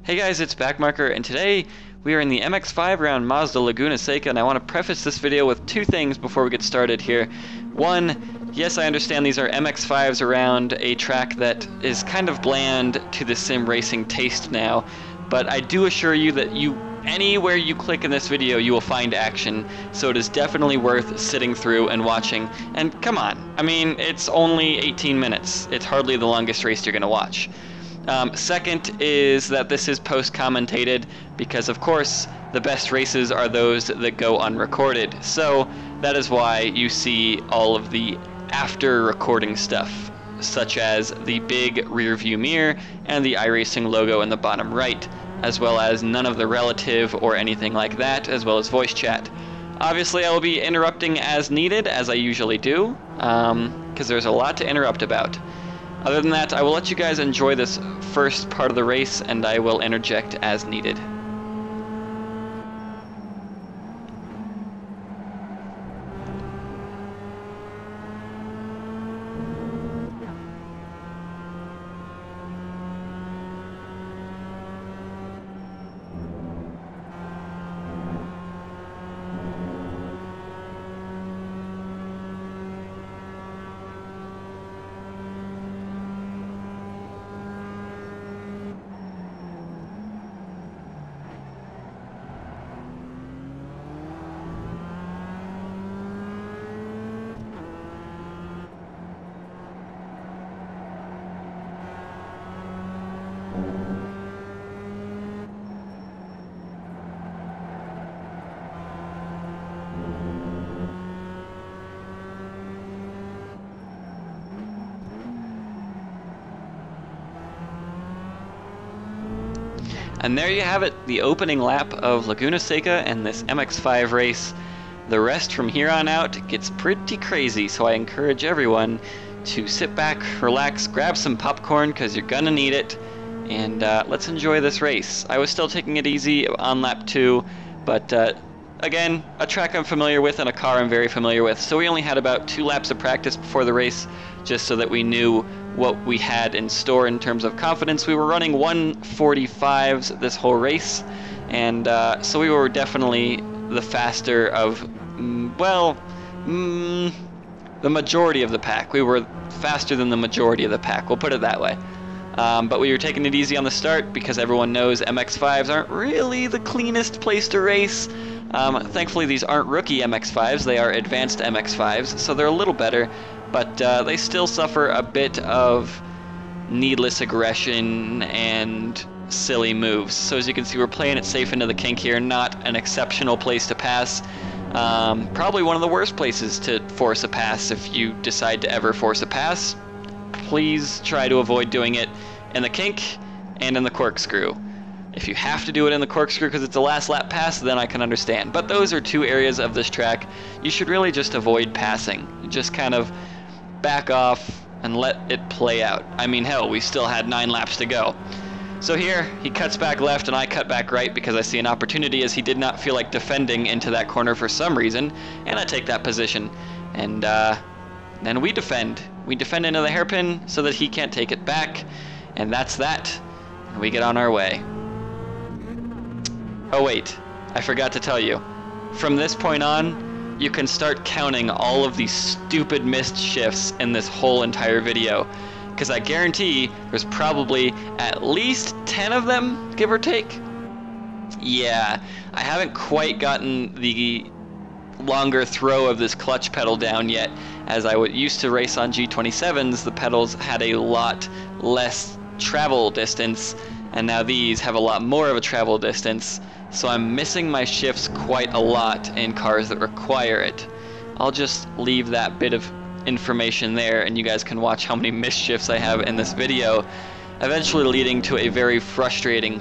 Hey guys, it's Backmarker, and today we are in the MX5 around Mazda Laguna Seca, and I want to preface this video with two things before we get started here. One, yes, I understand these are MX5s around a track that is kind of bland to the sim racing taste now, but I do assure you that anywhere you click in this video, you will find action, so it is definitely worth sitting through and watching. And come on, I mean, it's only 18 minutes. It's hardly the longest race you're going to watch. Second is that this is post-commentated because, of course, the best races are those that go unrecorded. So that is why you see all of the after-recording stuff, such as the big rear-view mirror and the iRacing logo in the bottom right, as well as none of the relative or anything like that, as well as voice chat. Obviously, I will be interrupting as needed, as I usually do, because there's a lot to interrupt about. Other than that, I will let you guys enjoy this first part of the race, and I will interject as needed. And there you have it, the opening lap of Laguna Seca and this MX5 race. The rest from here on out gets pretty crazy, so I encourage everyone to sit back, relax, grab some popcorn because you're gonna need it, and let's enjoy this race. I was still taking it easy on lap 2, but again, a track I'm familiar with and a car I'm very familiar with, so we only had about 2 laps of practice before the race, just so that we knew what we had in store in terms of confidence. We were running 145s this whole race, and so we were definitely the faster of, the majority of the pack. We were faster than the majority of the pack, we'll put it that way. But we were taking it easy on the start because everyone knows MX5s aren't really the cleanest place to race. Thankfully these aren't rookie MX5s, they are advanced MX5s, so they're a little better, but they still suffer a bit of needless aggression and silly moves. So as you can see, we're playing it safe into the kink here, not an exceptional place to pass. Probably one of the worst places to force a pass if you decide to ever force a pass. Please try to avoid doing it in the kink and in the corkscrew. If you have to do it in the corkscrew because it's a last lap pass, then I can understand. But those are 2 areas of this track you should really just avoid passing. Just kind of back off and let it play out. I mean, hell, we still had 9 laps to go. So here, he cuts back left and I cut back right because I see an opportunity, as he did not feel like defending into that corner for some reason, and I take that position. And then we defend. We defend into the hairpin so that he can't take it back, and that's that. And we get on our way. Oh wait, I forgot to tell you. From this point on, you can start counting all of these stupid missed shifts in this whole entire video, because I guarantee there's probably at least 10 of them, give or take. Yeah, I haven't quite gotten the longer throw of this clutch pedal down yet. As I used to race on G27s, the pedals had a lot less travel distance, and now these have a lot more of a travel distance, so I'm missing my shifts quite a lot in cars that require it. I'll just leave that bit of information there, and you guys can watch how many missed shifts I have in this video, eventually leading to a very frustrating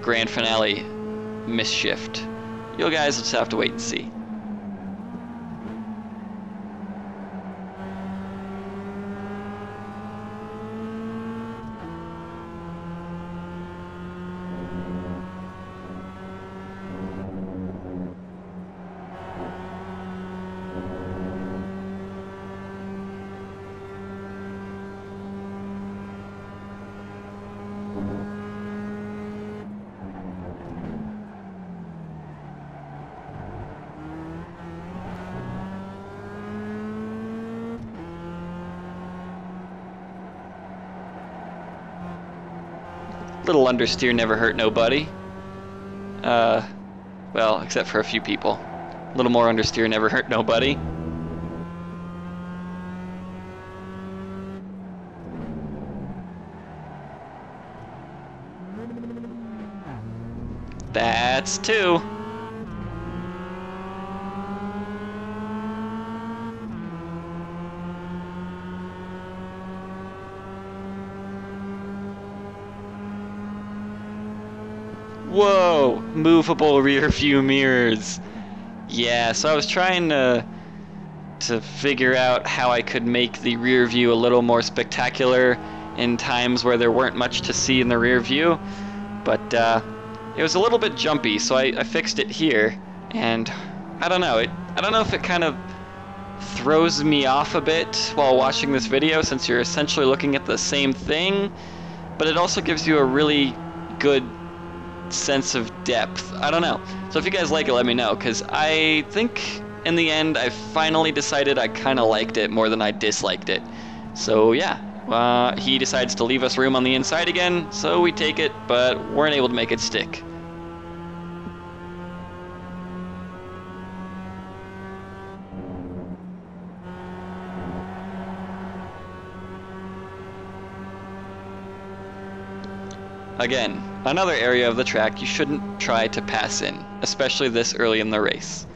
grand finale miss shift. You guys just have to wait and see. Little understeer never hurt nobody. Well, except for a few people. A little more understeer never hurt nobody. That's 2. Whoa! Movable rear view mirrors. Yeah, so I was trying to figure out how I could make the rear view a little more spectacular in times where there weren't much to see in the rear view, but it was a little bit jumpy, so I fixed it here, and I don't know if it kind of throws me off a bit while watching this video, since you're essentially looking at the same thing, but it also gives you a really good sense of depth. I don't know. So if you guys like it, let me know, because I think in the end I finally decided I kind of liked it more than I disliked it. So yeah, he decides to leave us room on the inside again, so we take it, but weren't able to make it stick. Again, another area of the track you shouldn't try to pass in, especially this early in the race.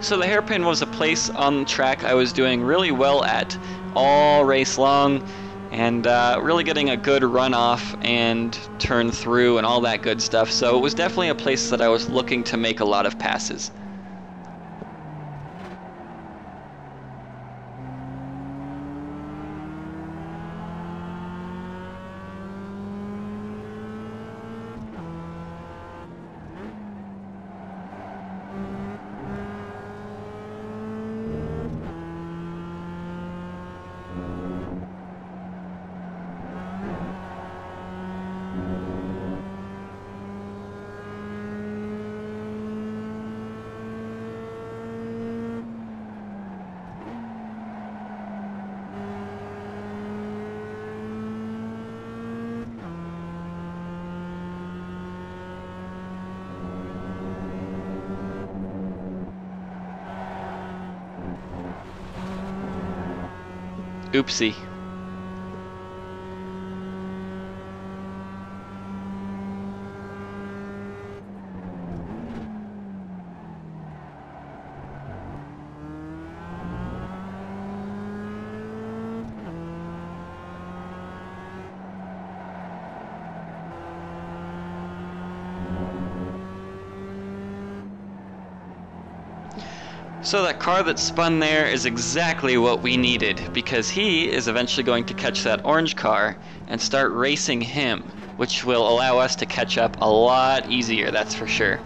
So the hairpin was a place on the track I was doing really well at all race long, and really getting a good run off and turn through and all that good stuff. So it was definitely a place that I was looking to make a lot of passes. Oopsie. So that car that spun there is exactly what we needed, because he is eventually going to catch that orange car and start racing him, which will allow us to catch up a lot easier, that's for sure.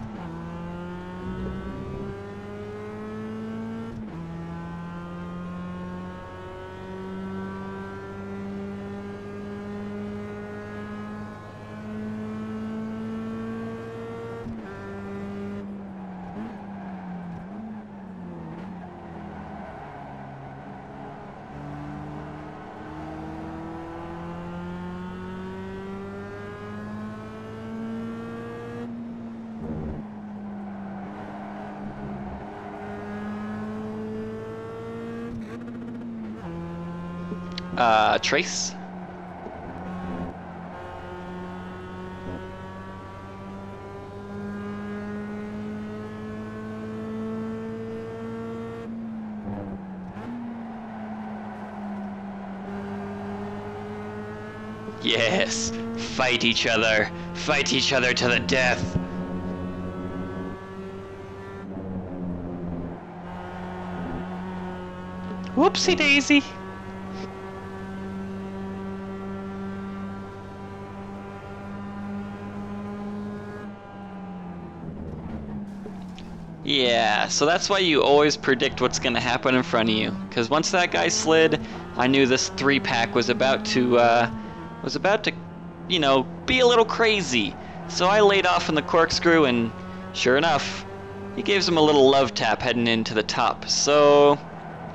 Trace. Yes, fight each other to the death. Whoopsie daisy. Yeah, so that's why you always predict what's going to happen in front of you. Because once that guy slid, I knew this 3-pack was about to, you know, be a little crazy. So I laid off in the corkscrew, and sure enough, he gives him a little love tap heading into the top. So,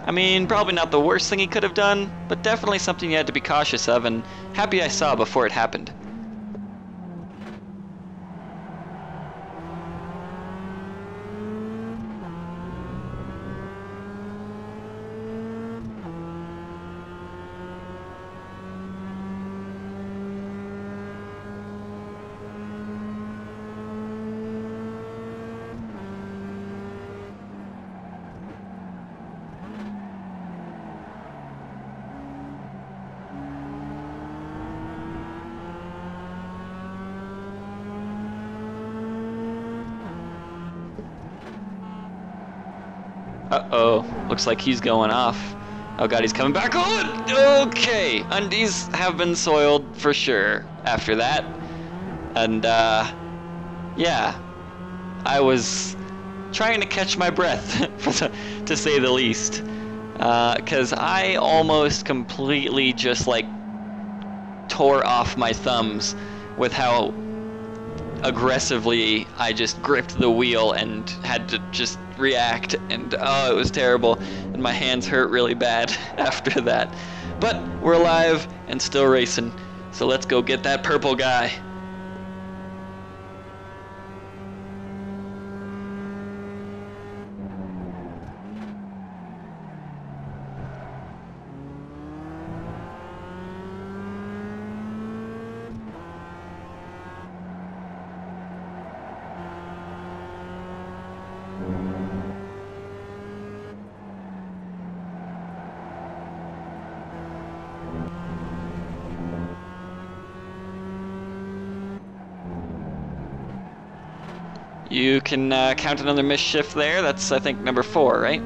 I mean, probably not the worst thing he could have done, but definitely something you had to be cautious of, and happy I saw before it happened. Uh-oh, looks like he's going off. Oh god, he's coming back on! Okay, undies have been soiled for sure after that. And, yeah, I was trying to catch my breath, to say the least. Because I almost completely just, like, tore off my thumbs with how aggressively I just gripped the wheel and had to just react, and oh, it was terrible, and my hands hurt really bad after that. But we're alive and still racing, so let's go get that purple guy. You can count another missed shift there. That's, I think, number 4, right?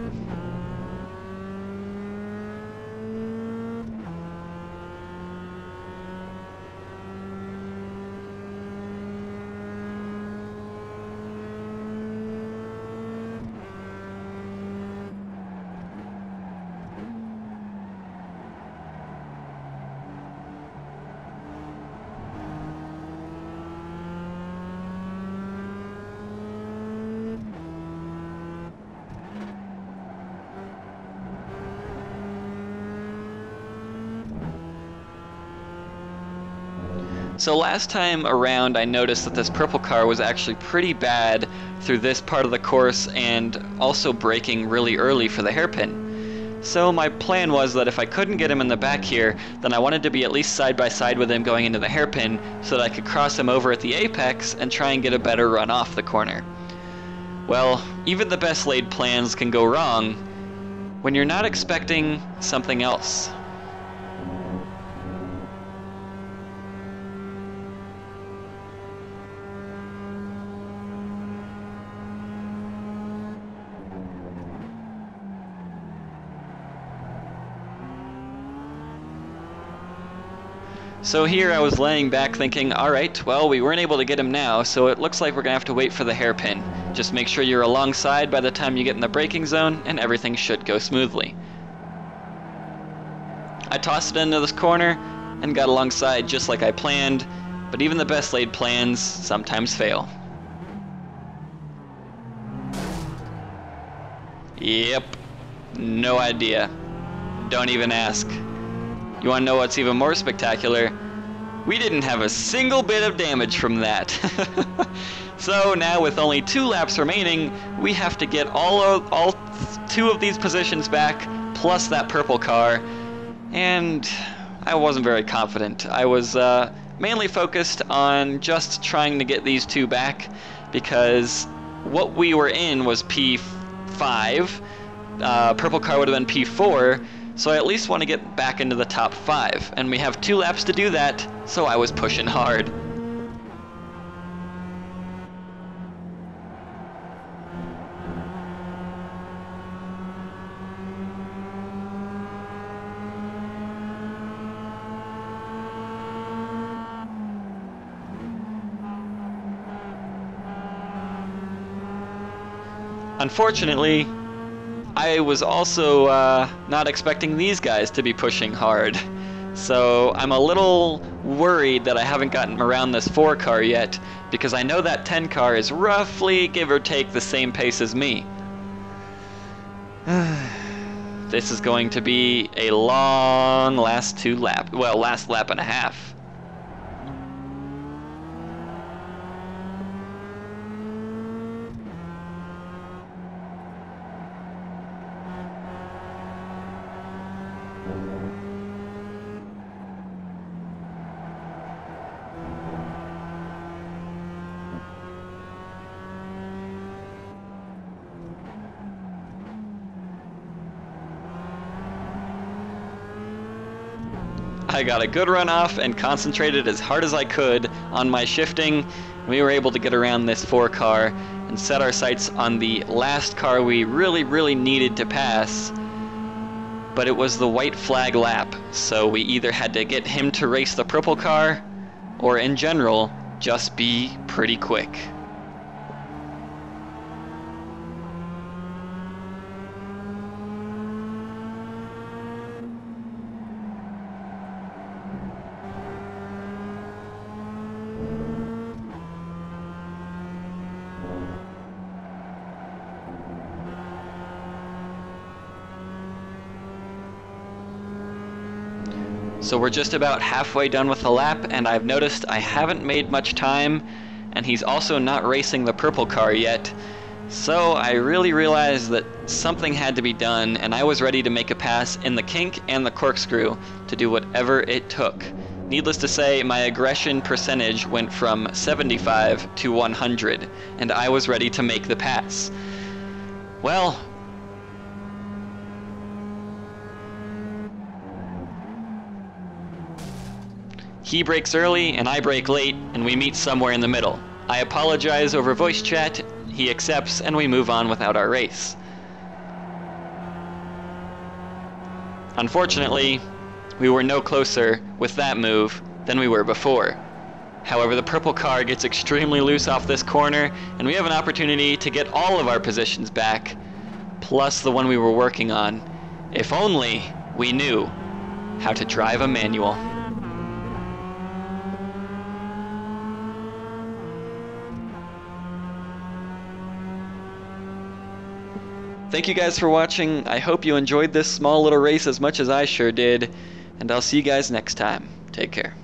So last time around I noticed that this purple car was actually pretty bad through this part of the course and also braking really early for the hairpin. So my plan was that if I couldn't get him in the back here, then I wanted to be at least side by side with him going into the hairpin so that I could cross him over at the apex and try and get a better run off the corner. Well, even the best laid plans can go wrong when you're not expecting something else. So here I was laying back thinking, alright, well, we weren't able to get him now, so it looks like we're going to have to wait for the hairpin. Just make sure you're alongside by the time you get in the braking zone, and everything should go smoothly. I tossed it into this corner, and got alongside just like I planned, but even the best laid plans sometimes fail. Yep, no idea. Don't even ask. You want to know what's even more spectacular? We didn't have a single bit of damage from that. So now with only 2 laps remaining, we have to get all 2 of these positions back, plus that purple car, and I wasn't very confident. I was mainly focused on just trying to get these 2 back, because what we were in was P5, purple car would have been P4, so I at least want to get back into the top 5, and we have 2 laps to do that, so I was pushing hard. Unfortunately, I was also not expecting these guys to be pushing hard. So I'm a little worried that I haven't gotten around this 4 car yet, because I know that 10 car is roughly, give or take, the same pace as me. This is going to be a long last lap and a half. I got a good run off and concentrated as hard as I could on my shifting. We were able to get around this 4 car and set our sights on the last car we really needed to pass. But it was the white flag lap, so we either had to get him to race the purple car, or in general, just be pretty quick. So we're just about halfway done with the lap, and I've noticed I haven't made much time, and he's also not racing the purple car yet. So I really realized that something had to be done, and I was ready to make a pass in the kink and the corkscrew to do whatever it took. Needless to say, my aggression percentage went from 75 to 100, and I was ready to make the pass. Well, he brakes early and I brake late, and we meet somewhere in the middle. I apologize over voice chat, he accepts, and we move on without our race. Unfortunately, we were no closer with that move than we were before. However, the purple car gets extremely loose off this corner, and we have an opportunity to get all of our positions back, plus the one we were working on. If only we knew how to drive a manual. Thank you guys for watching. I hope you enjoyed this small little race as much as I sure did, and I'll see you guys next time. Take care.